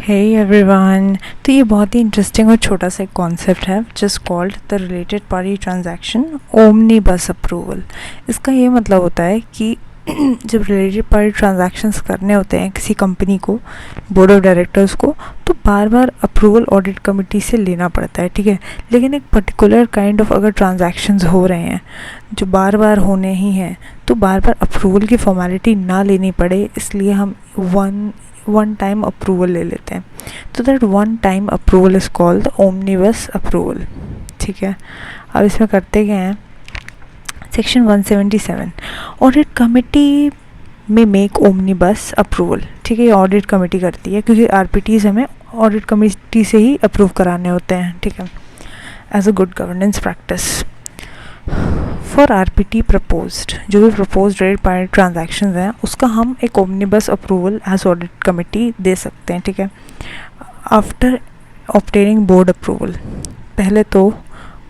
Hey everyone. तो ये बहुत ही इंटरेस्टिंग और छोटा सा एक कॉन्सेप्ट है just called the related party transaction omnibus approval. इसका ये मतलब होता है कि जब रिलेटेड पार्टी ट्रांजैक्शंस करने होते हैं किसी कंपनी को, बोर्ड ऑफ डायरेक्टर्स को, तो बार बार अप्रूवल ऑडिट कमेटी से लेना पड़ता है, ठीक है। लेकिन एक पर्टिकुलर काइंड ऑफ अगर ट्रांजैक्शंस हो रहे हैं जो बार बार होने ही हैं, तो बार बार अप्रूवल की फॉर्मेलिटी ना लेनी पड़े, इसलिए हम वन टाइम अप्रूवल ले लेते हैं। तो that one time approval is called the omnibus approval, ठीक है। अब इसमें करते क्या हैं, सेक्शन 177 ऑडिट कमेटी में मेक ओमनीबस अप्रूवल, ठीक है। ये ऑडिट कमेटी करती है क्योंकि आरपीटीज हमें ऑडिट कमेटी से ही अप्रूव कराने होते हैं, ठीक है, as a good governance practice. For RPT proposed, जो भी प्रपोज्ड रेट पार्टी ट्रांजैक्शंस हैं उसका हम एक omnibus approval as audit committee दे सकते हैं, ठीक है। आफ्टर ऑब्टेनिंग बोर्ड अप्रूवल, पहले तो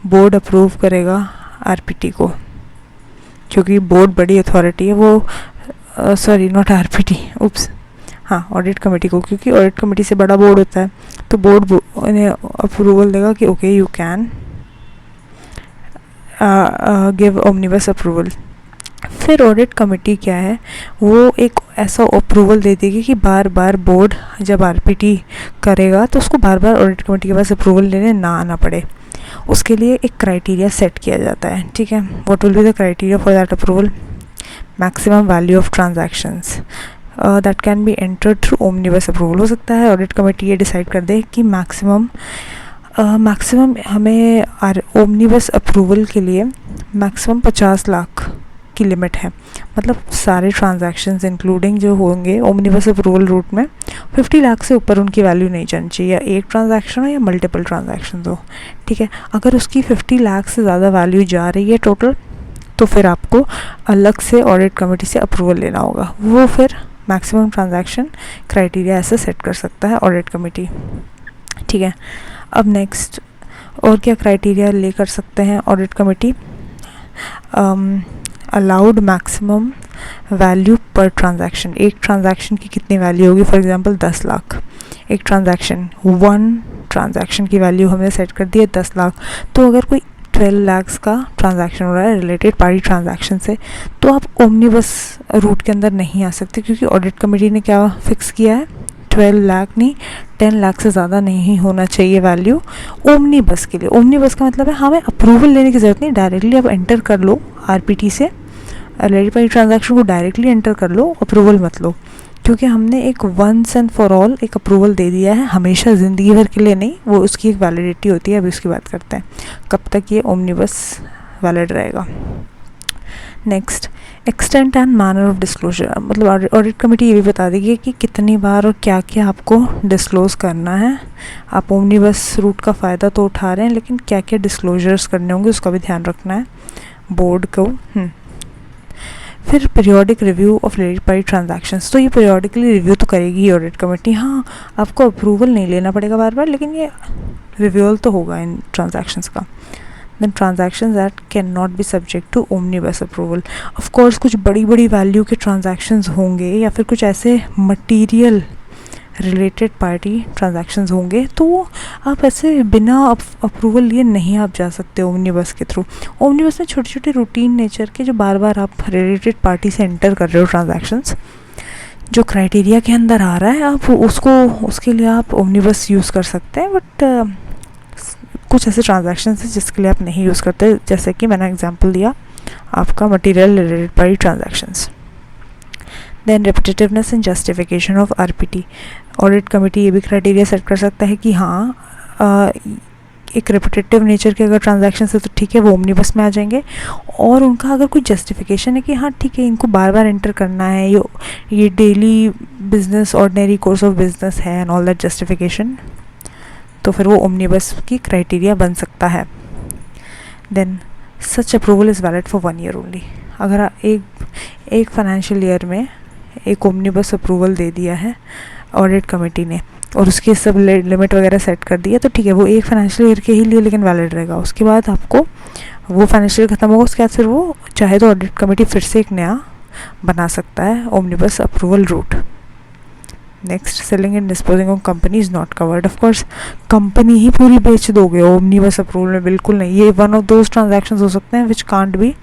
बोर्ड अप्रूव करेगा आरपीटी को, क्योंकि बोर्ड बड़ी अथॉरिटी है वो, सॉरी नॉट आरपीटी, उप्स, हाँ ऑडिट कमेटी को, क्योंकि ऑडिट कमेटी से बड़ा बोर्ड होता है, तो बोर्ड इन्हें अप्रूवल देगा कि okay you can give omnibus approval. फिर ऑडिट कमेटी क्या है, वो एक ऐसा अप्रूवल दे देगी कि बार बार बोर्ड जब आरपीटी करेगा तो उसको बार बार ऑडिट कमेटी के पास अप्रूवल लेने ना आना पड़े। उसके लिए एक क्राइटेरिया सेट किया जाता है, ठीक है। What will be the criteria for that approval? Maximum value of transactions that can be entered through omnibus approval. हो सकता है ऑडिट कमेटी ये डिसाइड कर दे कि मैक्सिमम हमें ओमनीबस अप्रूवल के लिए मैक्सिमम 50 लाख की लिमिट है, मतलब सारे ट्रांजैक्शंस इंक्लूडिंग जो होंगे ओमनीबस अप्रूवल रूट में 50 लाख से ऊपर उनकी वैल्यू नहीं जानी चाहिए, या एक ट्रांजैक्शन हो या मल्टीपल ट्रांजैक्शन हो, ठीक है। अगर उसकी 50 लाख से ज़्यादा वैल्यू जा रही है टोटल, तो फिर आपको अलग से ऑडिट कमेटी से अप्रूवल लेना होगा। वो फिर मैक्सिमम ट्रांजैक्शन क्राइटेरिया ऐसे सेट कर सकता है ऑडिट कमेटी, ठीक है। अब नेक्स्ट और क्या क्राइटेरिया ले कर सकते हैं audit committee? Allowed maximum value पर ट्रांजैक्शन, एक ट्रांजैक्शन की कितनी वैल्यू होगी, फॉर एग्जांपल 10 लाख एक ट्रांजैक्शन, वन ट्रांजैक्शन की वैल्यू हमने सेट कर दी है 10 लाख। तो अगर कोई 12 लाख का ट्रांजैक्शन हो रहा है रिलेटेड पार्टी ट्रांजैक्शन से, तो आप ओमनीबस रूट के अंदर नहीं आ सकते, क्योंकि ऑडिट कमेटी ने क्या फिक्स किया है, 12 लाख नहीं 10 लाख से ज़्यादा नहीं होना चाहिए वैल्यू ओमनीबस के लिए। ओमनीबस का मतलब है हमें अप्रूवल लेने की ज़रूरत नहीं, डायरेक्टली आप एंटर कर लो आरपीटी से, रिलेटेड पार्टी ट्रांजैक्शन को डायरेक्टली एंटर कर लो, अप्रूवल मत लो, क्योंकि हमने एक वंस एंड फॉर ऑल एक अप्रूवल दे दिया है, हमेशा ज़िंदगी भर के लिए नहीं, वो उसकी एक वैलिडिटी होती है। अभी उसकी बात करते हैं कब तक ये ओमनीबस वैलिड रहेगा। Next, extent and manner of disclosure, मतलब ऑडिट कमेटी ये भी बता देगी कि कितनी बार और क्या क्या आपको डिस्क्लोज करना है। आप ओमनीबस रूट का फ़ायदा तो उठा रहे हैं, लेकिन क्या क्या डिस्क्लोजर्स करने होंगे उसका भी ध्यान रखना है बोर्ड को। फिर periodic review of related party transactions, तो ये पीरियोडिकली रिव्यू तो करेगी ही ऑडिट कमेटी। हाँ, आपको अप्रूवल नहीं लेना पड़ेगा बार बार, लेकिन ये रिव्यूअल तो होगा इन ट्रांजैक्शंस का। Then transactions that cannot be subject to omnibus approval. Of course कुछ बड़ी बड़ी वैल्यू के ट्रांजैक्शंस होंगे, या फिर कुछ ऐसे मटेरियल रिलेटेड पार्टी ट्रांजैक्शंस होंगे, तो आप ऐसे बिना अप्रूवल लिए नहीं आप जा सकते ओमनीबस के थ्रू। ओमनीबस में छोटे छोटे रूटीन नेचर के जो बार बार आप रिलेटेड पार्टी से एंटर कर रहे हो ट्रांजैक्शंस, जो क्राइटेरिया के अंदर आ रहा है, आप उसके लिए आप ओमनीबस यूज़ कर सकते हैं। बट कुछ ऐसे ट्रांजैक्शंस हैं जिसके लिए आप नहीं यूज़ करते, जैसे कि मैंने एग्जांपल दिया आपका material related party transactions. Then repetitiveness and justification of RPT, audit committee ये भी क्राइटेरिया सेट कर सकता है कि हाँ एक रिपीटेटिव नेचर के अगर ट्रांजैक्शन है तो ठीक है वो ओमनीबस में आ जाएंगे, और उनका अगर कोई जस्टिफिकेशन है कि हाँ ठीक है इनको बार बार एंटर करना है, ये daily business ordinary course of business है एंड ऑल दैट जस्टिफिकेशन, तो फिर वो ओमनीबस की क्राइटेरिया बन सकता है। Then such approval is valid for 1 year only. अगर एक फाइनेंशियल ईयर में एक ओमनीबस अप्रूवल दे दिया है ऑडिट कमेटी ने, और उसकी सब लिमिट वगैरह सेट कर दी है, तो ठीक है वो एक फाइनेंशियल ईयर के ही लिए लेकिन वैलिड रहेगा। उसके बाद आपको वो फाइनेंशियल ईयर ख़त्म होगा, उसके बाद फिर वो चाहे तो ऑडिट कमेटी फिर से एक नया बना सकता है omnibus approval route. Next, selling and disposing of company is not covered. Of course company ही पूरी बेच दोगे ओमनीबस अप्रूवल में, बिल्कुल नहीं। ये वन ऑफ दोज ट्रांजैक्शंस हो सकते हैं which can't be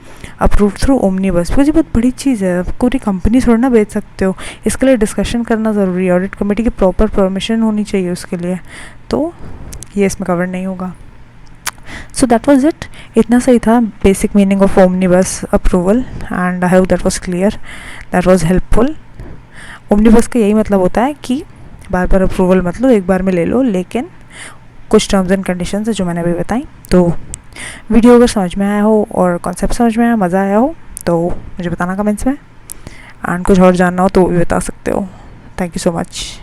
approved through omnibus, because ये बहुत बड़ी चीज़ है, आप पूरी कंपनी थोड़ा ना बेच सकते हो। इसके लिए डिस्कशन करना ज़रूरी है, ऑडिट कमेटी की प्रॉपर परमिशन होनी चाहिए उसके लिए, तो ये इसमें कवर नहीं होगा। सो दैट वॉज इट, इतना सही था basic meaning of omnibus approval, and I hope that was clear, that was helpful. Omnibus का यही मतलब होता है कि बार बार अप्रूवल मतलब एक बार में ले लो, लेकिन कुछ टर्म्स एंड कंडीशंस है जो मैंने अभी बताई। तो वीडियो अगर समझ में आया हो और कॉन्सेप्ट समझ में आया, मज़ा आया हो, तो मुझे बताना कमेंट्स में, एंड कुछ और जानना हो तो भी बता सकते हो। Thank you so much.